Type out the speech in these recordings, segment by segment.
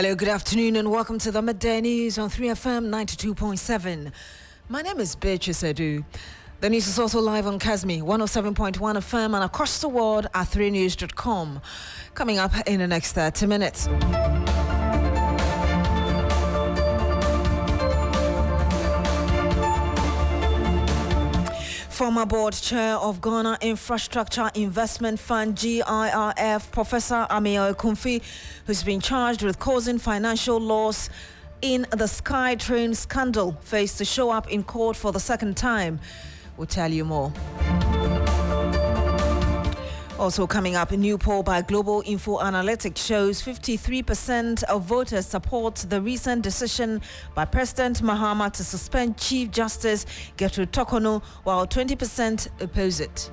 Hello, good afternoon, and welcome to the Midday News on 3FM 92.7. My name is Beatrice Adu. The news is also live on Kasmi 107.1 FM and across the world at 3news.com. Coming up in the next 30 minutes. Former board chair of Ghana Infrastructure Investment Fund GIRF, Professor Amio Ekumfi, who's been charged with causing financial loss in the SkyTrain scandal, faced to show up in court for the second time. We'll tell you more. Also coming up, a new poll by Global Info Analytics shows 53% of voters support the recent decision by President Mahama to suspend Chief Justice Gertrude Torkornoo, while 20% oppose it.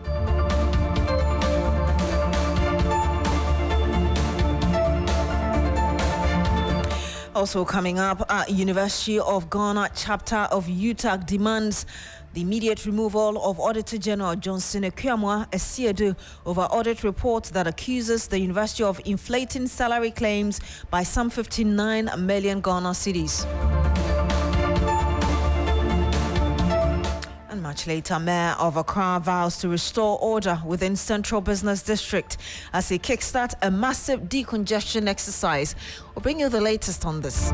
Also coming up, University of Ghana chapter of UTAG demands the immediate removal of Auditor General Johnson Ekwamwa Adu over audit report that accuses the university of inflating salary claims by some 59 million Ghana cedis. And much later, Mayor of Accra vows to restore order within Central Business District as they kickstart a massive decongestion exercise. We'll bring you the latest on this.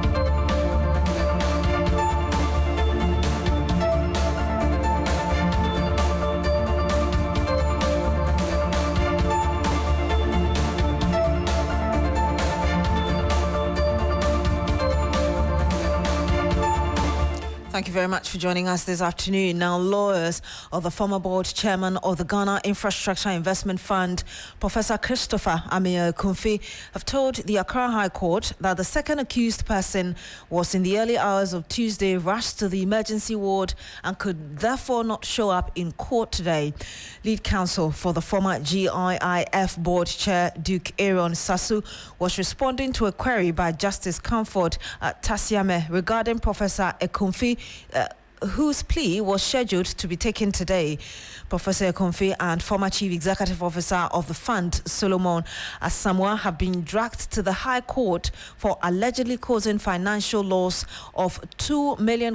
Thank you very much for joining us this afternoon. Now, lawyers of the former board chairman of the Ghana Infrastructure Investment Fund, Professor Christopher Amio Ekumfi, have told the Accra High Court that the second accused person was in the early hours of Tuesday rushed to the emergency ward and could therefore not show up in court today. Lead counsel for the former GIIF board chair, Duke Aaron Sasu, was responding to a query by Justice Comfort Tasiame regarding Professor Ekumfi, whose plea was scheduled to be taken today. Professor Ekumfi and former Chief Executive Officer of the fund, Solomon Asamoah, have been dragged to the High Court for allegedly causing financial loss of $2 million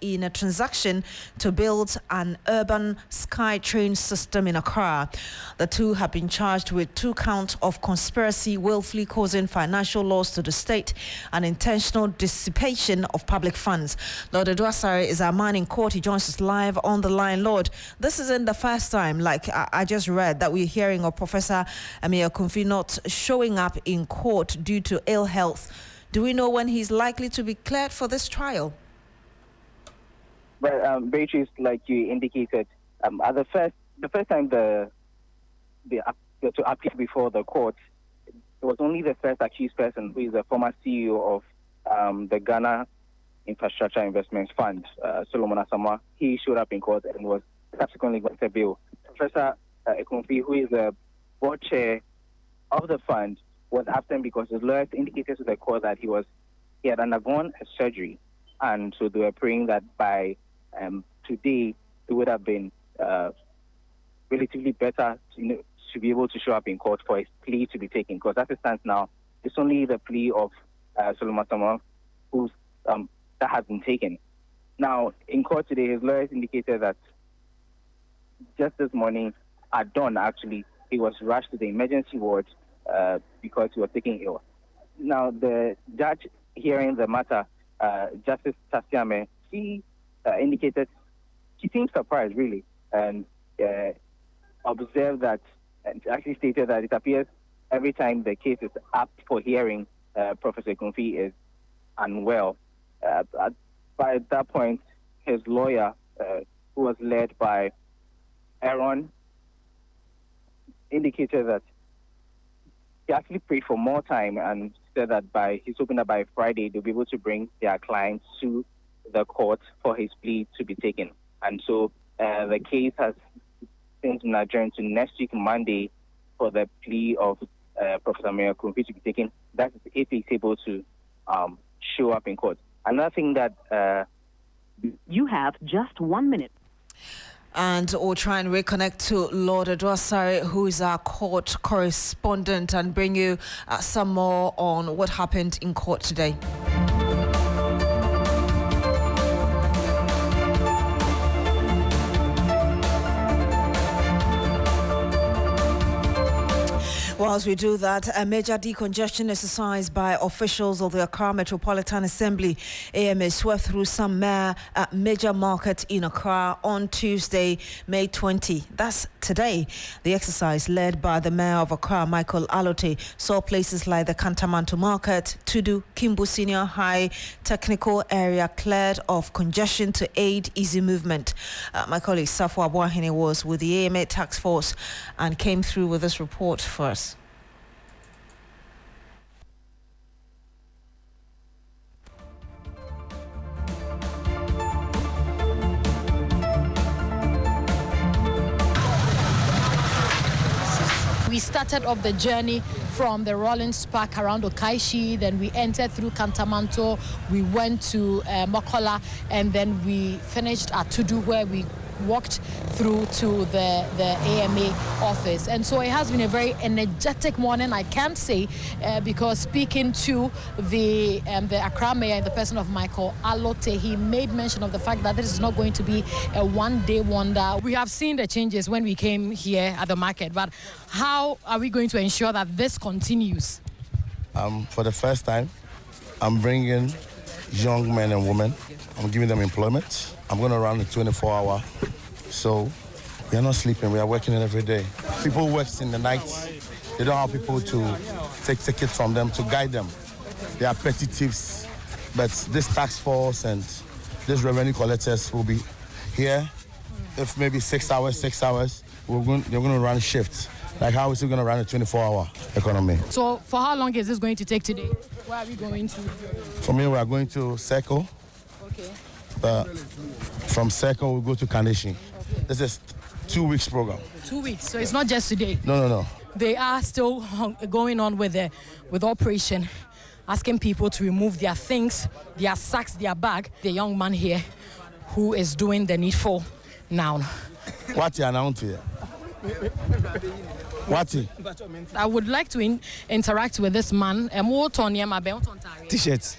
in a transaction to build an urban SkyTrain system in Accra. The two have been charged with 2 counts of conspiracy, willfully causing financial loss to the state, and intentional dissipation of public funds. Lord Edwasare is our man in court. He joins us live on the line. Lord, this isn't the first time, like I just read, that we're hearing of Professor Amio Ekumfi not showing up in court due to ill health. Do we know when he's likely to be cleared for this trial? Well, Beatrice, like you indicated, at the first time to appear before the court, it was only the first accused person, who is the former CEO of the Ghana Infrastructure Investment Fund, Solomon Asamoah. He showed up in court and was subsequently granted bail. Professor Ekumfi, who is the board chair of the fund, was absent because his lawyers indicated to the court that he had undergone a surgery, and so they were praying that by today it would have been relatively better to be able to show up in court for his plea to be taken. Because as it stands now, it's only the plea of Solomon Asamoah who's that has been taken. Now, in court today, his lawyers indicated that just this morning, at dawn, actually, he was rushed to the emergency ward because he was taken ill. Now, the judge hearing the matter, Justice Tasiame, he indicated, he seemed surprised, really, and observed that, and actually stated that it appears every time the case is up for hearing, Professor Ekumfi is unwell. By that point, his lawyer, who was led by Aaron, indicated that he actually prayed for more time and said that he's hoping that by Friday they'll be able to bring their client to the court for his plea to be taken. And so the case has since been adjourned to next week, Monday, for the plea of Professor Amio Ekumfi to be taken. That is if he's able to show up in court. Another thing that you have just 1 minute. And we'll try and reconnect to Lord Adwasare, who is our court correspondent, and bring you some more on what happened in court today. Whilst we do that, a major decongestion exercise by officials of the Accra Metropolitan Assembly AMA swept through some major markets in Accra on Tuesday, May 20. That's today. The exercise, led by the Mayor of Accra, Michael Alote, saw places like the Kantamanto Market, Tudu, Kimbu Senior High Technical Area cleared of congestion to aid easy movement. My colleague Safo Abuahene was with the AMA task force and came through with this report for us. We started off the journey from the Rollins Park around Okaishi, then we entered through Kantamanto, we went to Mokola, and then we finished at Tudu, where we walked through to the AMA office. And so it has been a very energetic morning, I can say, because speaking to the Accra Mayor in the person of Michael Alote, he made mention of the fact that this is not going to be a one-day wonder. We have seen the changes when we came here at the market, but how are we going to ensure that this continues? For the first time, I'm bringing young men and women. I'm giving them employment. I'm going to run a 24-hour. So we are not sleeping. We are working every day. People work in the night. They don't have people to take tickets from them, to guide them. They are petty thieves. But this task force and this revenue collectors will be here. If maybe 6 hours, they're going to run shifts. Like how is it going to run a 24-hour economy? So for how long is this going to take today? Where are we going to? For me, we are going to Circle. Okay. From Circle, we'll go to Carnation. Okay. This is 2 weeks program. 2 weeks, so it's not just today? No. They are still going on with operation, asking people to remove their things, their sacks, their bag. The young man here who is doing the needful now. What you announced here? What? I would like to interact with this man. T-shirts.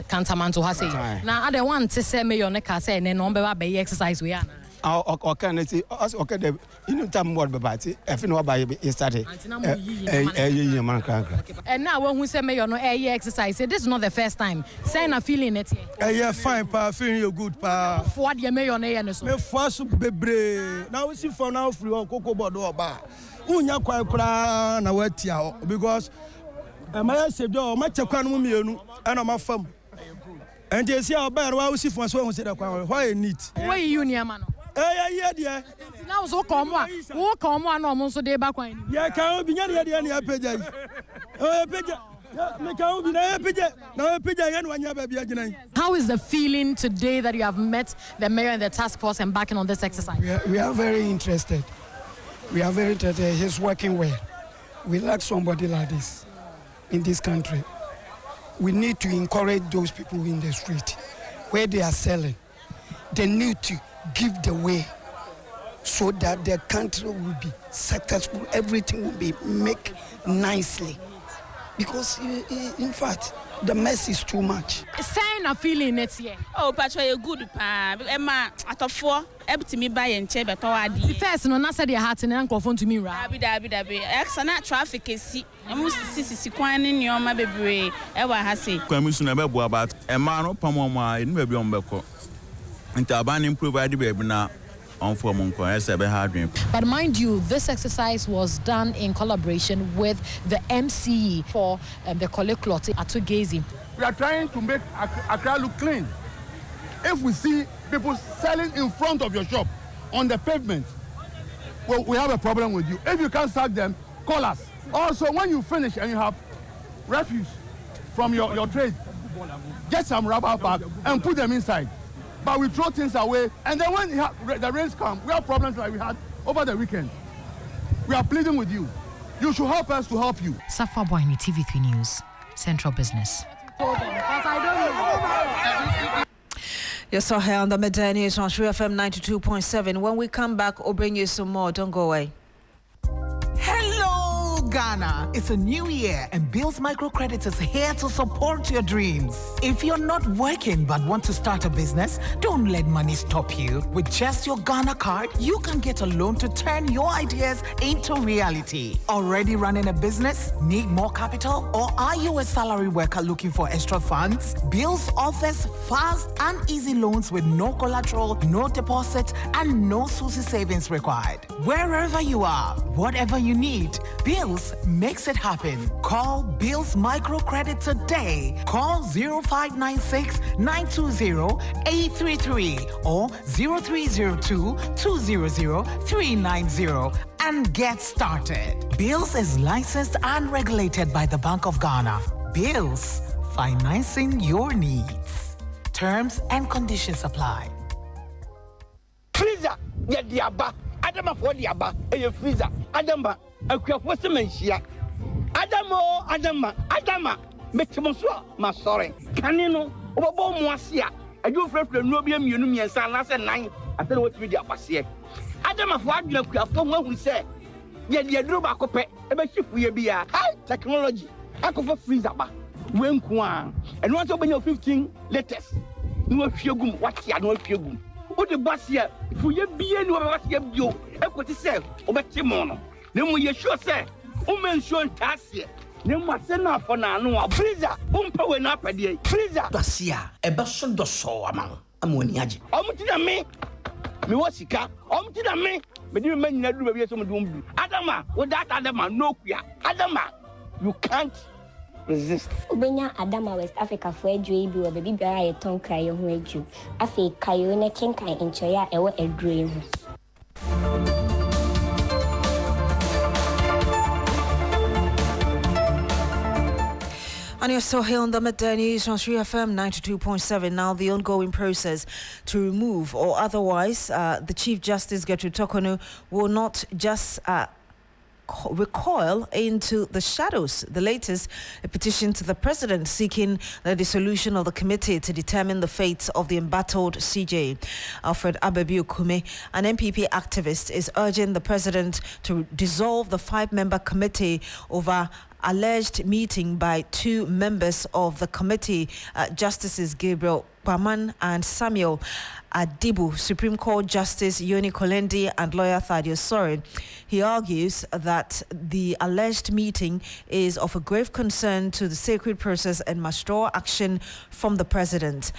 Kantamanto has say. Now I don't want to say me your neck say and then be exercise we are. Okay, okay. You know, time what about it? If you know about it, yesterday. And now when we say me your no exercise, this is not the first time. Say na feeling it. Yeah, fine, pa. Feeling you good, pa. What you me your no so. Me force bebre. Now we see for now free cocoa bodo ba. Unya kwa kura na wetia because my say do ma chekwa no mienu and my fam. And you see our bear we see for so we say that why neat. Why you near man? Yeah, dear. Now so come on. Who come on no so dey back when. Yeah, can be near there near page. How is the feeling today that you have met the mayor and the task force embarking on this exercise? We are very interested. He's working well. We lack somebody like this in this country. We need to encourage those people in the street where they are selling. They need to give the way so that their country will be successful. Everything will be made nicely. Because, in fact, the mess is too much. Saying a feeling next year. Oh, but you're good, pa. Emma, at a 4, empty me by and chair, but the first, no, not said your heart and uncle phone to me, right? Dabi. Excellent traffic is see. I must see Quan in your baby. Ever has say. Commission about a man of Pamoma in Baby on Beko. And Taban improved the baby now. But mind you, this exercise was done in collaboration with the MCE for the Koleklote Atugezi. We are trying to make Accra look clean. If we see people selling in front of your shop on the pavement, well, we have a problem with you. If you can't sack them, call us. Also, when you finish and you have refuse from your trade, get some rubber bag and put them inside. But we throw things away, and then when the rains come, we have problems like we had over the weekend. We are pleading with you. You should help us to help you. Safa Boyni, TV3 News, Central Business. You're still here on the Midday News on True FM 92.7. When we come back, we'll bring you some more. Don't go away. Hello, Ghana. It's a new year and Bill's Microcredit is here to support your dreams. If you're not working but want to start a business, don't let money stop you. With just your Ghana card, you can get a loan to turn your ideas into reality. Already running a business? Need more capital? Or are you a salary worker looking for extra funds? Bills offers fast and easy loans with no collateral, no deposit, and no SUSI savings required. Wherever you are, whatever you need, Bills makes it happen. Call Bills Microcredit today. Call 0596 920 833 or 0302 200 390 and get started. Bills is licensed and regulated by the Bank of Ghana. Bills, financing your needs. Terms and conditions apply. Freezer, yeah, diaba. Adama for diaba, a freezer. Adama, a crafty sementia. Adama, Metimoso, my sorry. Canino, Obo Moasia. I do fresh the Nobium Unum and San last night. I don't know what we did. Adama for you have someone who said, yet the Drubacope, a ship will be a high technology. I could for freezer. When Kwan, and once open your 15 letters. No fugum, what ya no fugum. What the bus here, if we be any of us, you, equity self, over Timono. Then we sure say, woman shown task here. No more send up for now, freezer, power up a day, freezer. Dacia, a person does so among Amoniaji. To me, Miwasika, to me, but you may not do some doom. Adama, with that Adama, no queer. Adama, you can't resist. Ubenya Adama West Africa for a dream or baby bear a tongue cry on you. I say Kayone Kenkai in Choya a dream. And you're still here on the Midday News on 3FM 92.7. Now, the ongoing process to remove or otherwise the Chief Justice Gertrude Tokonu will not just recoil into the shadows. The latest, a petition to the president seeking the dissolution of the committee to determine the fate of the embattled CJ. Alfred Abebi-Okume, an MPP activist, is urging the president to dissolve the 5-member committee over alleged meeting by 2 members of the committee, Justices Gabriel Paman and Samuel Adibu, Supreme Court Justice Yoni Kolendi and lawyer Thaddeus Sori. He argues that the alleged meeting is of a grave concern to the sacred process and must draw action from the president.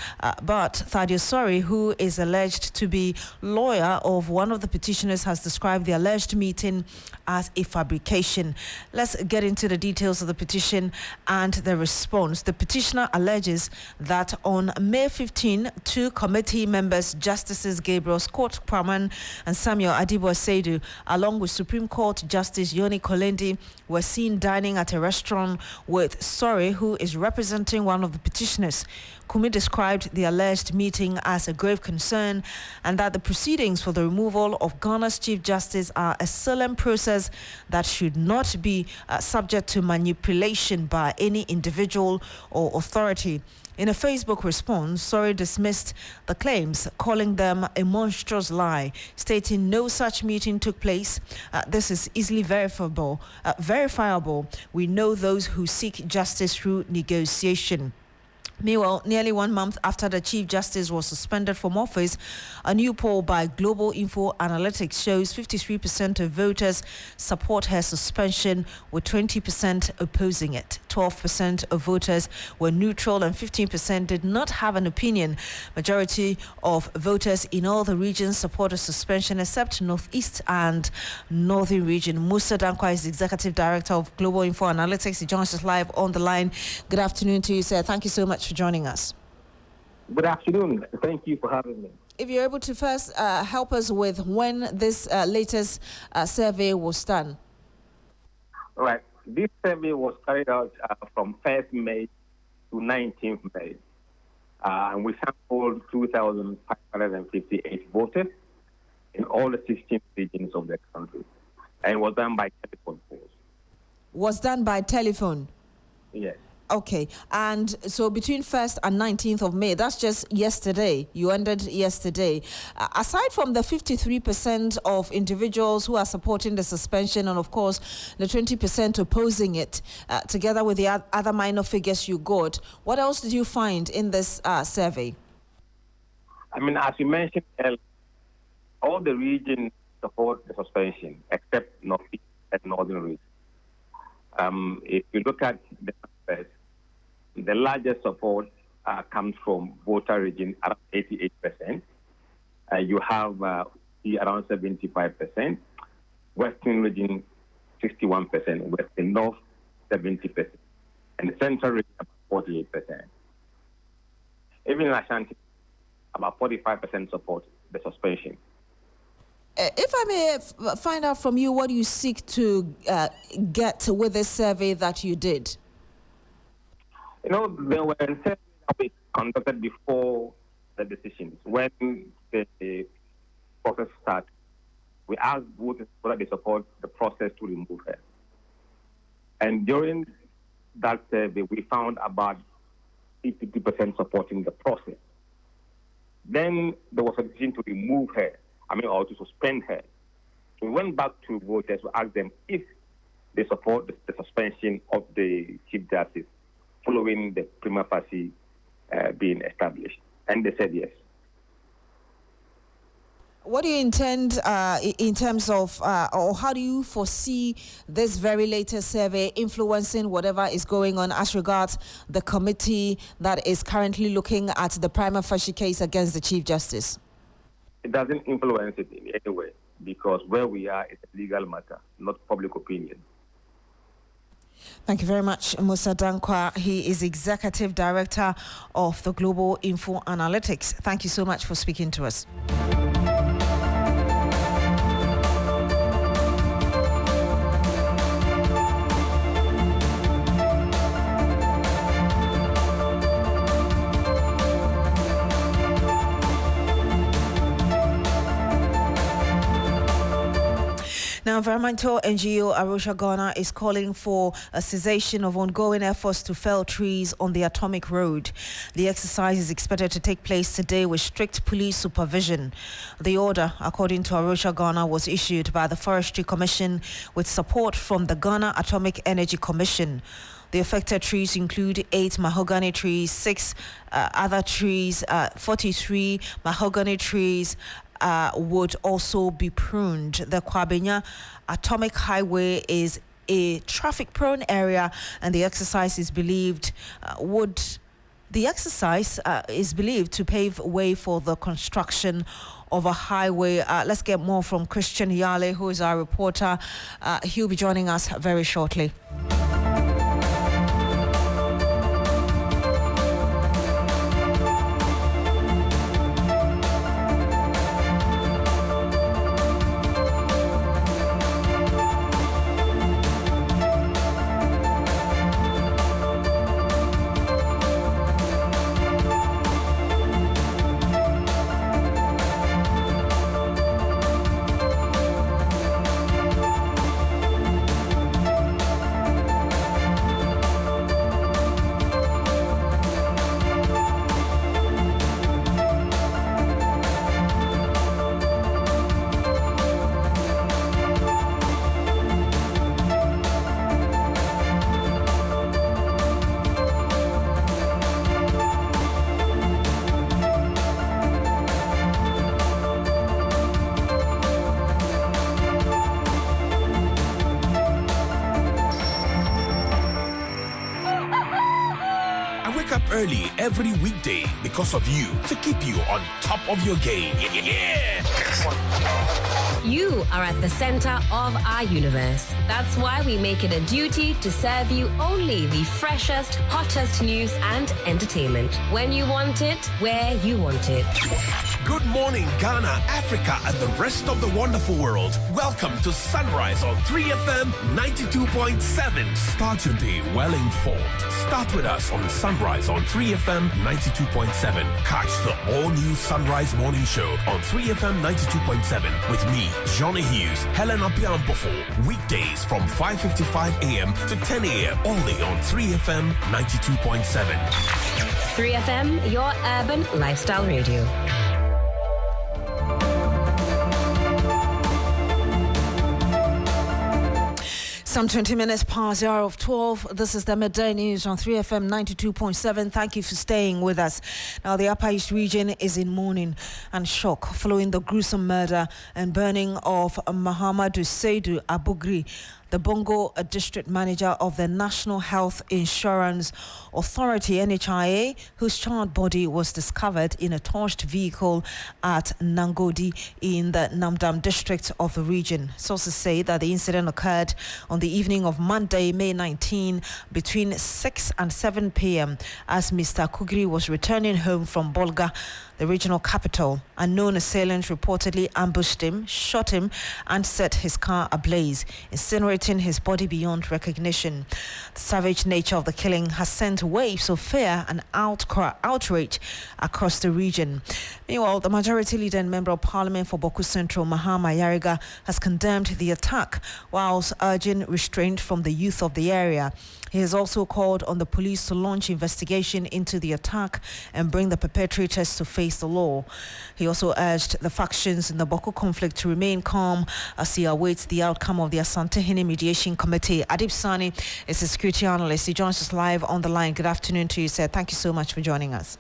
But Thaddeus Sori, who is alleged to be lawyer of one of the petitioners, has described the alleged meeting as a fabrication. Let's get into the details of the petition and the response. The petitioner alleges that on May 15, 2 committee members, Justices Gabriel Scott Praman and Samuel Adibu Seidu, along with Supreme Court Justice Yoni Kolendi, were seen dining at a restaurant with Sori, who is representing one of the petitioners. Kumi described the alleged meeting as a grave concern and that the proceedings for the removal of Ghana's Chief Justice are a solemn process that should not be subject to manipulation by any individual or authority. In a Facebook response, Sori dismissed the claims, calling them a monstrous lie, stating no such meeting took place. This is easily verifiable. We know those who seek justice through negotiation. Meanwhile, nearly 1 month after the Chief Justice was suspended from office, a new poll by Global Info Analytics shows 53% of voters support her suspension, with 20% opposing it. 12% of voters were neutral and 15% did not have an opinion. Majority of voters in all the regions support a suspension except Northeast and Northern region. Musa Dankwa is the Executive Director of Global Info Analytics. He joins us live on the line. Good afternoon to you, sir. Thank you so much for joining us. Good afternoon. Thank you for having me. If you're able to first help us with when this latest survey was done. All right. This survey was carried out from 1st May to 19th May. And we sampled 2,558 voters in all the 16 regions of the country. And it was done by telephone polls. Was done by telephone? Yes. Okay, and so between 1st and 19th of May, that's just yesterday. You ended yesterday. Aside from the 53% of individuals who are supporting the suspension and, of course, the 20% opposing it, together with the other minor figures you got, what else did you find in this survey? I mean, as you mentioned, all the regions support the suspension except Northeast and Northern region. If you look at the numbers, the largest support comes from Volta region, around 88%. You have around 75%. Western region, 61%. Western North, 70%. And the Central region, about 48%. Even in Ashanti, about 45% support the suspension. If I may find out from you what you seek to get with this survey that you did. You know, there were surveys that we conducted before the decisions. When the process started, we asked voters whether they support the process to remove her. And during that survey, we found about 50% supporting the process. Then there was a decision to remove her, or to suspend her. So we went back to voters to ask them if they support the suspension of the Chief Justice following the prima facie being established. And they said yes. What do you intend in terms of, or how do you foresee this very latest survey influencing whatever is going on as regards the committee that is currently looking at the prima facie case against the Chief Justice? It doesn't influence it in any way because where we are is a legal matter, not public opinion. Thank you very much, Musa Dankwa. He is Executive Director of the Global Info Analytics. Thank you so much for speaking to us. Now, environmental NGO Arusha Ghana is calling for a cessation of ongoing efforts to fell trees on the Atomic Road. The exercise is expected to take place today with strict police supervision. The order, according to Arusha Ghana, was issued by the Forestry Commission with support from the Ghana Atomic Energy Commission. The affected trees include 8 mahogany trees, 6 other trees, 43 mahogany trees, would also be pruned. The Kwabenya Atomic Highway is a traffic-prone area, and the exercise is believed to pave way for the construction of a highway. Let's get more from Christian Yale, who is our reporter. He'll be joining us very shortly. Early every weekday because of you, to keep you on top of your game. Yeah! You are at the center of our universe. That's why we make it a duty to serve you only the freshest, hottest news and entertainment. When you want it, where you want it. Good morning, Ghana, Africa, and the rest of the wonderful world. Welcome to Sunrise on 3FM 92.7. Start your day well informed. Start with us on Sunrise on 3FM 92.7. Catch the all-new Sunrise Morning Show on 3FM 92.7 with me, Johnny Hughes, Helena Piampofo. Weekdays from 5:55 a.m. to 10 a.m. only on 3FM 92.7. 3FM, your urban lifestyle radio. Some 20 minutes past the hour of 12. This is the Midday News on 3FM 92.7. Thank you for staying with us. Now, the Upper East region is in mourning and shock following the gruesome murder and burning of Muhammadu Saidu Abugri, the Bongo district manager of the National Health Insurance Authority, NHIA, whose charred body was discovered in a torched vehicle at Nangodi in the Namdam district of the region. Sources say that the incident occurred on the evening of Monday, May 19, between 6 and 7 p.m. as Mr. Kugri was returning home from Bolga, the regional capital. Unknown assailants reportedly ambushed him, shot him, and set his car ablaze, incinerating his body beyond recognition. The savage nature of the killing has sent waves of fear and outrage across the region. Meanwhile, the majority leader and member of parliament for Boku Central, Mahama Yariga, has condemned the attack whilst urging restraint from the youth of the area. He has also called on the police to launch investigation into the attack and bring the perpetrators to face the law. He also urged the factions in the Boko conflict to remain calm as he awaits the outcome of the Asantehene Mediation Committee. Adib Sani is a security analyst. He joins us live on the line. Good afternoon to you, sir. Thank you so much for joining us.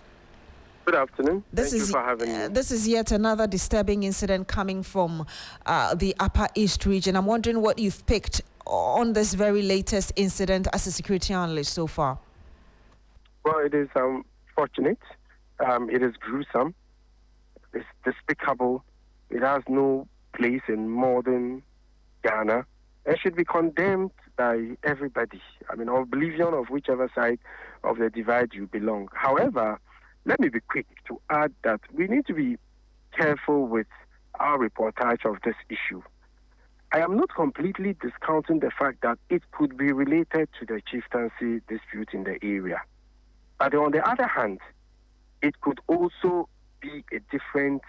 Good afternoon. Thank you for having me. This is yet another disturbing incident coming from the Upper East region. I'm wondering what you've picked on this very latest incident as a security analyst so far. Well, it is unfortunate. It is gruesome. It's despicable. It has no place in modern Ghana. It should be condemned by everybody. I mean, oblivion of whichever side of the divide you belong. However, let me be quick to add that we need to be careful with our reportage of this issue. I am not completely discounting the fact that it could be related to the chieftaincy dispute in the area. But on the other hand, it could also be a different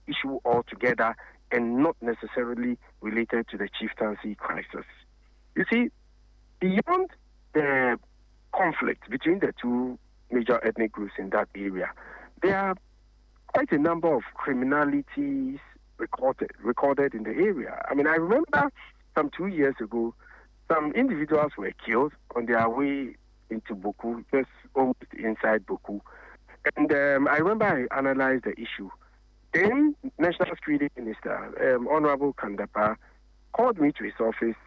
issue altogether and not necessarily related to the chieftaincy crisis. You see, beyond the conflict between the two major ethnic groups in that area, there are quite a number of criminalities recorded in the area. I mean, I remember some 2 years ago, some individuals were killed on their way into Boku, just almost inside Boku. And I remember I analyzed the issue. Then National Security Minister, Honorable Kandapa, called me to his office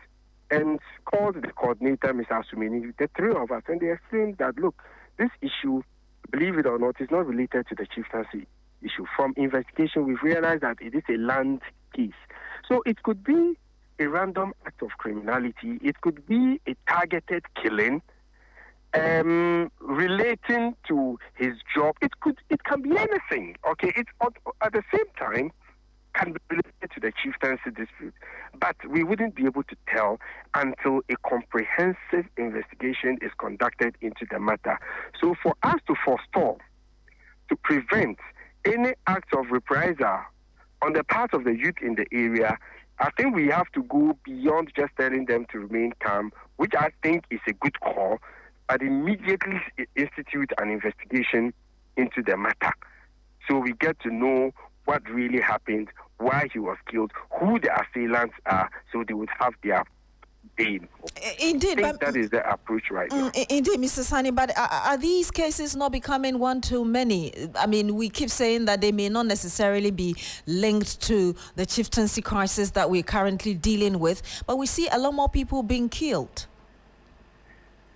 and called the coordinator, Mr. Asumini, the three of us, and they explained that, look, this issue, believe it or not, is not related to the chieftaincy issue. From investigation, we've realized that it is a land case. So it could be a random act of criminality. It could be a targeted killing relating to his job. It can be anything. Okay, it at the same time can be related to the chieftaincy dispute, but we wouldn't be able to tell until a comprehensive investigation is conducted into the matter. So for us to forestall, to prevent any acts of reprisal on the part of the youth in the area, I think we have to go beyond just telling them to remain calm, which I think is a good call, but immediately institute an investigation into the matter. So we get to know what really happened, why he was killed, who the assailants are, so they would have their bail. Indeed, I think that is the approach right now. Indeed, Mr. Sani, but are these cases not becoming one too many? I mean, we keep saying that they may not necessarily be linked to the chieftaincy crisis that we're currently dealing with, but we see a lot more people being killed.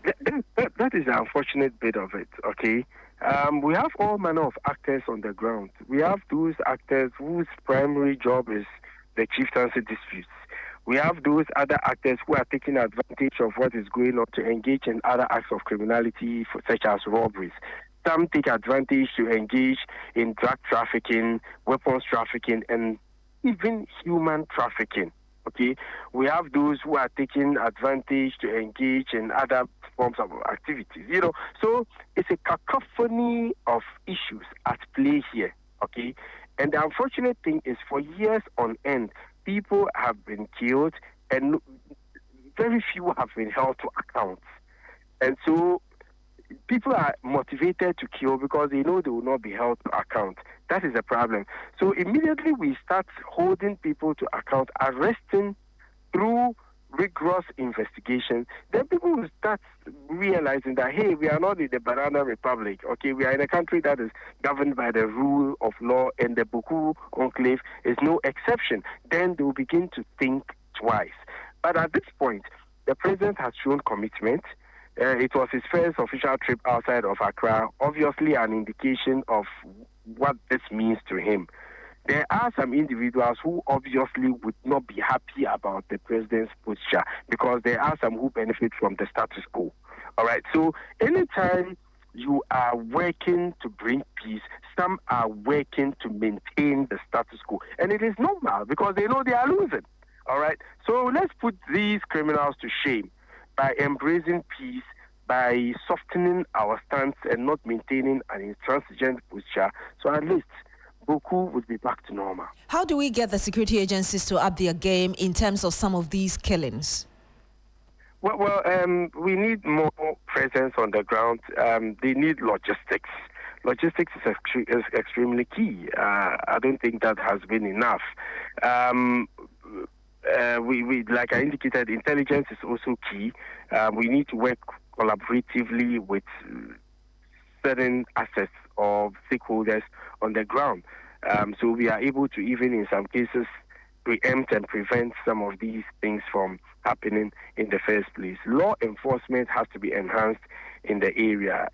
That is the unfortunate bit of it, okay? We have all manner of actors on the ground. We have those actors whose primary job is the chieftaincy disputes. We have those other actors who are taking advantage of what is going on to engage in other acts of criminality, such as robberies. some take advantage to engage in drug trafficking, weapons trafficking, and even human trafficking. Okay, we have those who are taking advantage to engage in other forms of activities. So it's a cacophony of issues at play here. Okay, and the unfortunate thing is, for years on end, people have been killed, and very few have been held to account. And so people are motivated to kill because they know they will not be held to account. That is the problem. So immediately we start holding people to account, arresting through rigorous investigation, then people will start realizing that, hey, we are not in the Banana Republic. Okay, we are in a country that is governed by the rule of law, and the Buku Enclave is no exception. Then they will begin to think twice. But at this point, the president has shown commitment. It was his first official trip outside of Accra, obviously an indication of what this means to him. There are some individuals who obviously would not be happy about the president's posture, because there are some who benefit from the status quo. All right, so anytime you are working to bring peace, some are working to maintain the status quo. And it is normal because they know they are losing. All right, so let's put these criminals to shame by embracing peace, by softening our stance and not maintaining an intransigent posture. So at least Boku would be back to normal. How do we get the security agencies to up their game in terms of some of these killings? Well, we need more presence on the ground. They need logistics. Logistics is extremely key. I don't think that has been enough. We like I indicated, intelligence is also key. We need to work collaboratively with certain assets of stakeholders on the ground. So we are able to, even in some cases, preempt and prevent some of these things from happening in the first place. Law enforcement has to be enhanced in the area.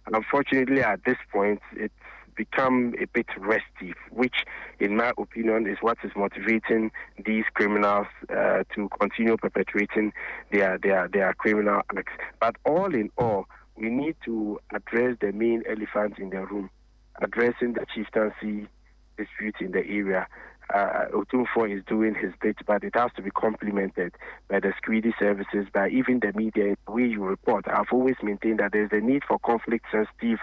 Unfortunately, at this point, it's become a bit restive, which, in my opinion, is what is motivating these criminals to continue perpetrating their criminal acts. But all in all, we need to address the main elephant in the room, addressing the chieftaincy dispute in the area. Otunfo is doing his bit, but it has to be complemented by the security services, by even the media. The way you report, I've always maintained that there's a need for conflict-sensitive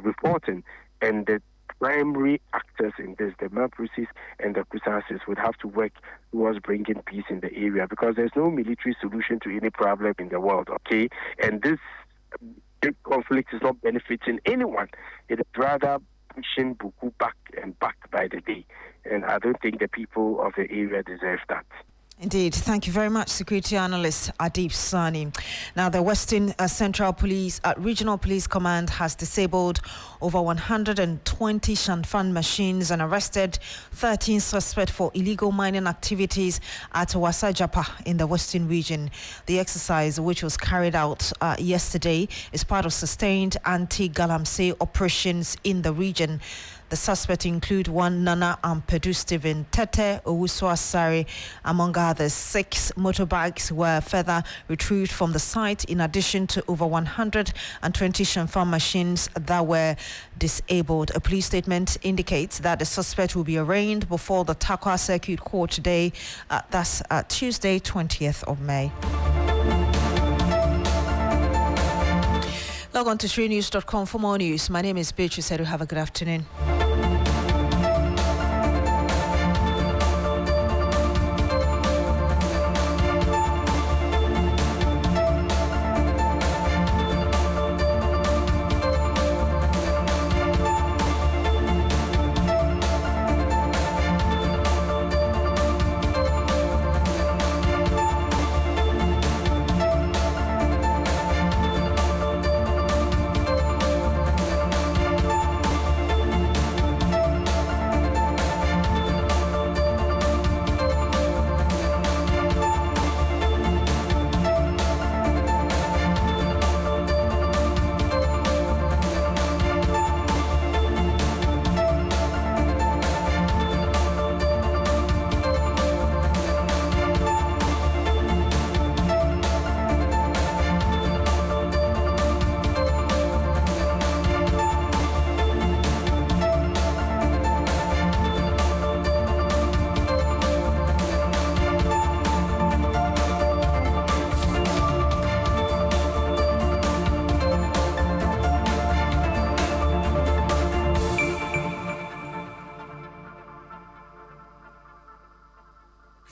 reporting, and the primary actors in this, the Mapusis and the Kusasis, would have to work towards bringing peace in the area, because there's no military solution to any problem in the world, okay? And this big conflict is not benefiting anyone. It is rather pushing Buku back and back by the day. And I don't think the people of the area deserve that. Indeed. Thank you very much, Security Analyst Adib Sani. Now, the Western Central Police Regional Police Command has disabled over 120 Shanfan machines and arrested 13 suspects for illegal mining activities at Wasajapa in the Western region. The exercise, which was carried out yesterday, is part of sustained anti-galamsey operations in the region. The suspects include one Nana Ampedu Stephen Tete Owusu Asari. Among others, 6 motorbikes were further retrieved from the site, in addition to over 120 Shanfan machines that were disabled. A police statement indicates that the suspect will be arraigned before the Takwa Circuit Court today. That's Tuesday, 20th of May. Log on to ShriNews.com for more news. My name is Beatrice Adu. Have a good afternoon.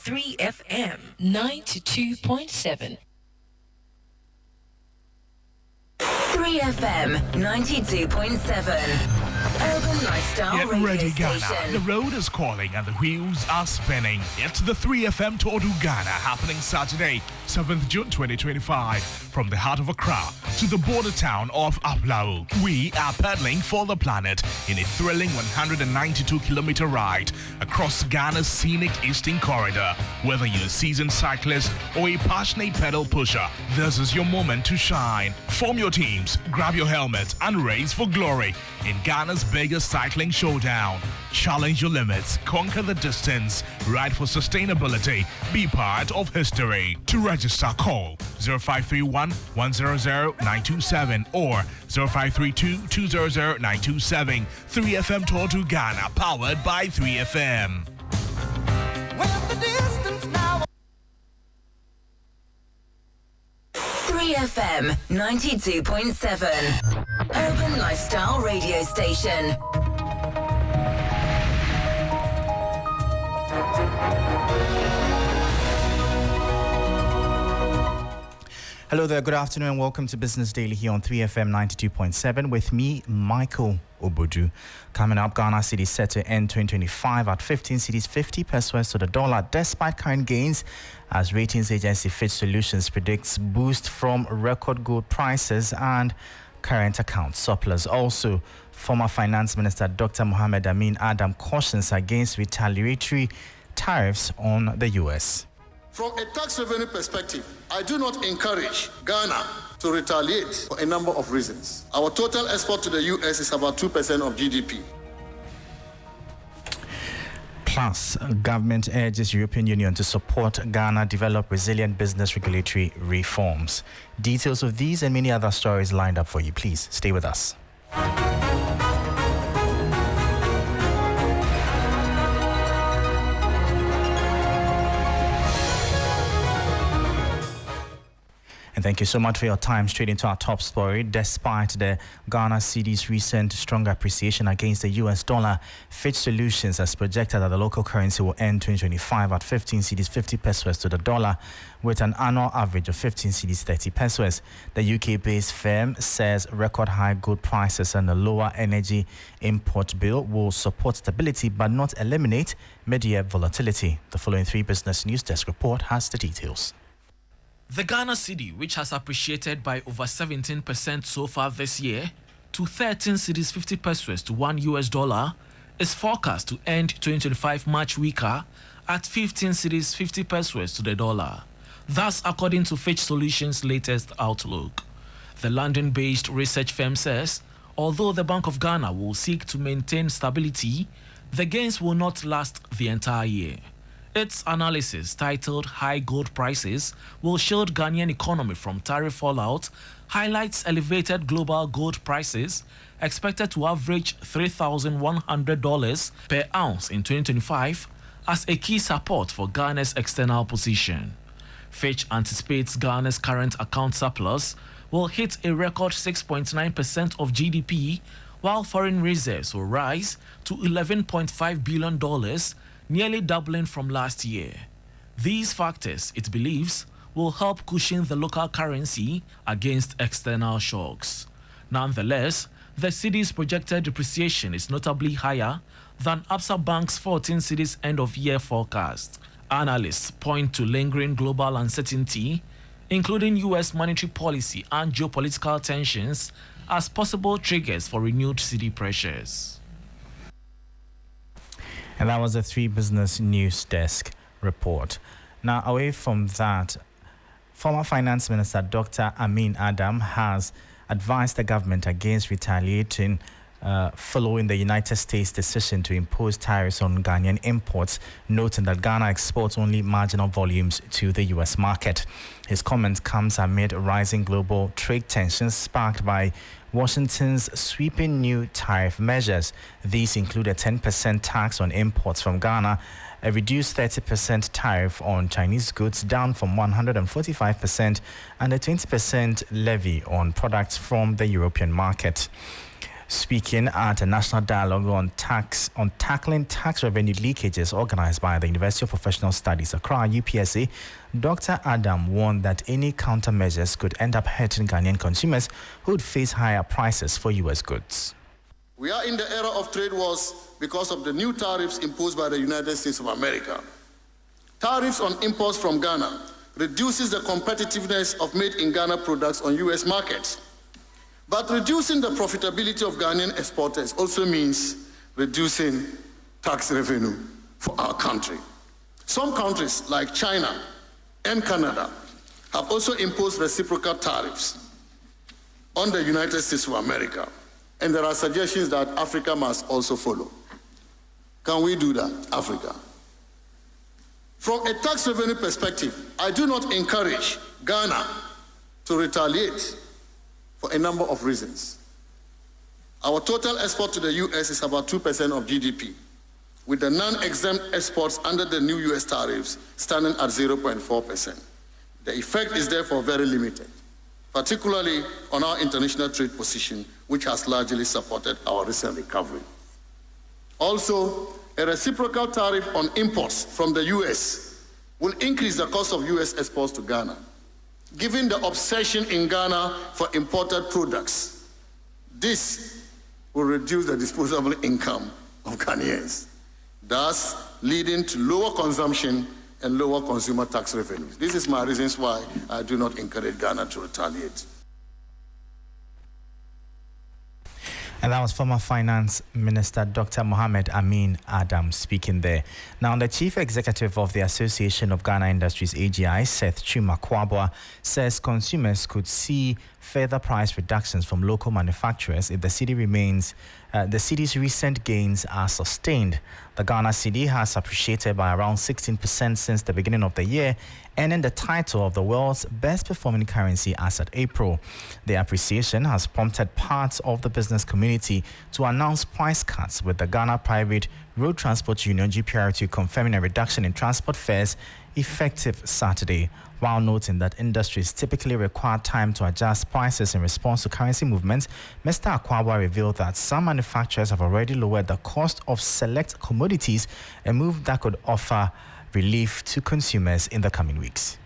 3FM 92.7. 3FM 92.7. Urban Lifestyle Get Radio ready, Station. Ghana. The road is calling and the wheels are spinning. It's the 3FM Tour du Ghana happening Saturday, 7th June 2025. From the heart of Accra to the border town of Aplao, we are pedaling for the planet in a thrilling 192-kilometer ride across Ghana's scenic eastern corridor. Whether you're a seasoned cyclist or a passionate pedal pusher, this is your moment to shine. Form your teams, grab your helmet, and race for glory in Ghana's biggest cycling showdown. Challenge your limits, conquer the distance, ride for sustainability, be part of history. To register, call 0531 100 927 or 0532 200 927. 3FM Tour to Ghana, powered by 3FM. 3FM 92.7. Urban Lifestyle Radio Station. Hello there, good afternoon and welcome to Business Daily here on 3FM 92.7 with me, Michael Obodu. Coming up, Ghana Cedi set to end 2025 at 15 cedis 50 pesos to the dollar despite current gains as ratings agency Fitch Solutions predicts boost from record gold prices and current account surplus. Also, former Finance Minister Dr. Mohamed Amin Adam cautions against retaliatory tariffs on the U.S. From a tax revenue perspective, I do not encourage Ghana to retaliate for a number of reasons. Our total export to the U.S. is about 2% of GDP. Plus, government urges European Union to support Ghana develop resilient business regulatory reforms. Details of these and many other stories lined up for you. Please stay with us. And thank you so much for your time. Straight into our top story. Despite the Ghana Cedi's recent strong appreciation against the US dollar, Fitch Solutions has projected that the local currency will end 2025 at 15 cedis 50 pesos to the dollar, with an annual average of 15 cedis 30 pesos. The UK-based firm says record high gold prices and a lower energy import bill will support stability but not eliminate mid-year volatility. The following 3 Business News Desk report has the details. The Ghana Cedi, which has appreciated by over 17% so far this year to 13 cedis 50 pesos to $1 US, is forecast to end 2025 much weaker at 15 cedis 50 pesos to the dollar. Thus, according to Fitch Solutions' latest outlook. The London-based research firm says, although the Bank of Ghana will seek to maintain stability, the gains will not last the entire year. Its analysis, titled High Gold Prices Will Shield Ghanaian Economy from Tariff Fallout, highlights elevated global gold prices expected to average $3,100 per ounce in 2025 as a key support for Ghana's external position. Fitch anticipates Ghana's current account surplus will hit a record 6.9% of GDP, while foreign reserves will rise to $11.5 billion, nearly doubling from last year. These factors, it believes, will help cushion the local currency against external shocks. Nonetheless, the cedi's projected depreciation is notably higher than Absa Bank's 14 cedis end-of-year forecast. Analysts point to lingering global uncertainty, including U.S. monetary policy and geopolitical tensions, as possible triggers for renewed cedi pressures. And that was a 3 Business News Desk report. Now, away from that, former Finance Minister Dr. Amin Adam has advised the government against retaliating following the United States' decision to impose tariffs on Ghanaian imports, noting that Ghana exports only marginal volumes to the U.S. market. His comment comes amid rising global trade tensions sparked by Washington's sweeping new tariff measures. These include a 10% tax on imports from Ghana, a reduced 30% tariff on Chinese goods down from 145%, and a 20% levy on products from the European market. Speaking at a national dialogue on tackling tax revenue leakages organized by the University of Professional Studies, Accra, UPSA, Dr. Adam warned that any countermeasures could end up hurting Ghanaian consumers who would face higher prices for U.S. goods. We are in the era of trade wars because of the new tariffs imposed by the United States of America. Tariffs on imports from Ghana reduces the competitiveness of made-in-Ghana products on U.S. markets. But reducing the profitability of Ghanaian exporters also means reducing tax revenue for our country. Some countries like China and Canada have also imposed reciprocal tariffs on the United States of America. And there are suggestions that Africa must also follow. Can we do that, Africa? From a tax revenue perspective, I do not encourage Ghana to retaliate for a number of reasons. Our total export to the U.S. is about 2% of GDP, with the non-exempt exports under the new U.S. tariffs standing at 0.4%. The effect is therefore very limited, particularly on our international trade position, which has largely supported our recent recovery. Also, a reciprocal tariff on imports from the U.S. will increase the cost of U.S. exports to Ghana. Given the obsession in Ghana for imported products, this will reduce the disposable income of Ghanaians, thus leading to lower consumption and lower consumer tax revenues. This is my reasons why I do not encourage Ghana to retaliate. And that was former Finance Minister Dr. Mohamed Amin Adam speaking there. Now, the Chief Executive of the Association of Ghana Industries, AGI, Seth Chuma, says consumers could see further price reductions from local manufacturers if the city's recent gains are sustained. The Ghana cedi has appreciated by around 16% since the beginning of the year, earning the title of the world's best performing currency as at April. The appreciation has prompted parts of the business community to announce price cuts, with the Ghana Private Road Transport Union GPRT confirming a reduction in transport fares effective Saturday. While noting that industries typically require time to adjust prices in response to currency movements, Mr. Akwabwa revealed that some manufacturers have already lowered the cost of select commodities, a move that could offer relief to consumers in the coming weeks.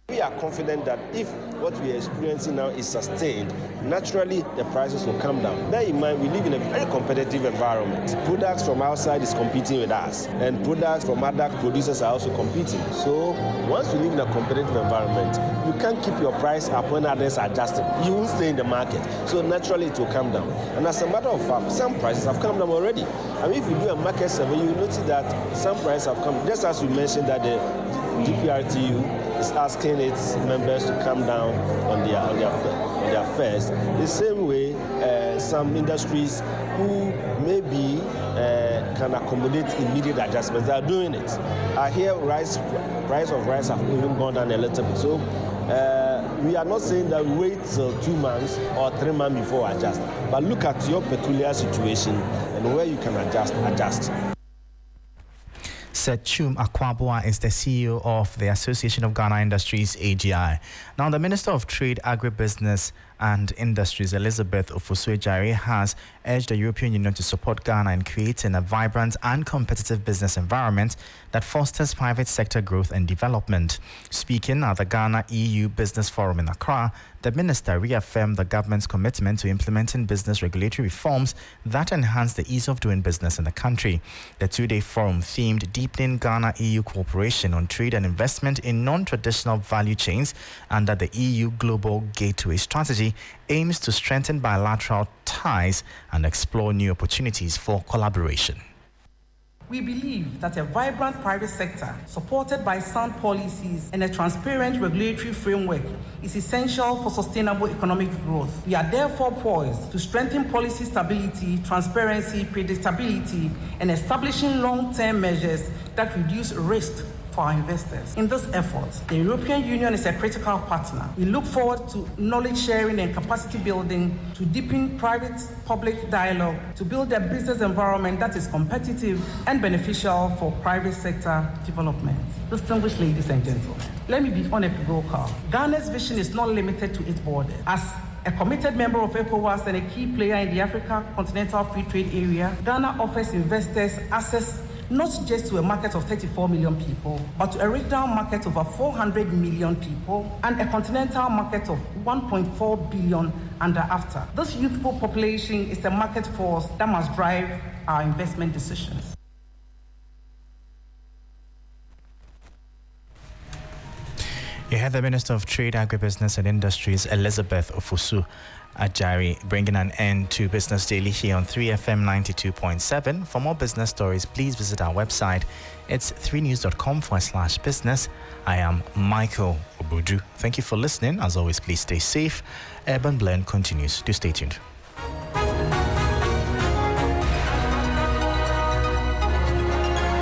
We are confident that if what we are experiencing now is sustained, naturally the prices will come down. Bear in mind, we live in a very competitive environment. Products from outside is competing with us, and products from other producers are also competing. So once you live in a competitive environment, you can't keep your price up when others are adjusting. You won't stay in the market. So naturally it will come down. And as a matter of fact, some prices have come down already. I mean, if you do a market survey, you will notice that some prices have come, just as we mentioned that the GPRTU is asking its members to come down on their fares. The same way, some industries who maybe can accommodate immediate adjustments are doing it. I hear price of rice have even gone down a little bit. So we are not saying that we wait till 2 months or 3 months before we adjust. But look at your peculiar situation and where you can adjust. Seth Chuma is the CEO of the Association of Ghana Industries, AGI. Now, the Minister of Trade, Agribusiness and Industries, Elizabeth Ofosu-Adjare, has urged the European Union to support Ghana in creating a vibrant and competitive business environment that fosters private sector growth and development. Speaking at the Ghana EU Business Forum in Accra, the minister reaffirmed the government's commitment to implementing business regulatory reforms that enhance the ease of doing business in the country. The two-day forum, themed Deepening Ghana-EU Cooperation on Trade and Investment in Non-Traditional Value Chains under the EU Global Gateway Strategy, aims to strengthen bilateral ties and explore new opportunities for collaboration. We believe that a vibrant private sector, supported by sound policies and a transparent regulatory framework, is essential for sustainable economic growth. We are therefore poised to strengthen policy stability, transparency, predictability, and establishing long-term measures that reduce risk for our investors. In this effort, the European Union is a critical partner. We look forward to knowledge sharing and capacity building, to deepen private-public dialogue, to build a business environment that is competitive and beneficial for private sector development. Distinguished ladies and gentlemen, let me be unequivocal. Ghana's vision is not limited to its borders. As A committed member of ECOWAS and a key player in the Africa Continental Free Trade Area, Ghana offers investors access not just to a market of 34 million people, but to a regional market of over 400 million people and a continental market of 1.4 billion and thereafter. This youthful population is the market force that must drive our investment decisions. You had the Minister of Trade, Agribusiness and Industries, Elizabeth Ofosu Ajari, bringing an end to Business Daily here on 3FM 92.7. For more business stories, please visit our website. It's 3news.com/business. I am Michael Obudu. Thank you for listening. As always, please stay safe. Urban Blend continues. Do stay tuned.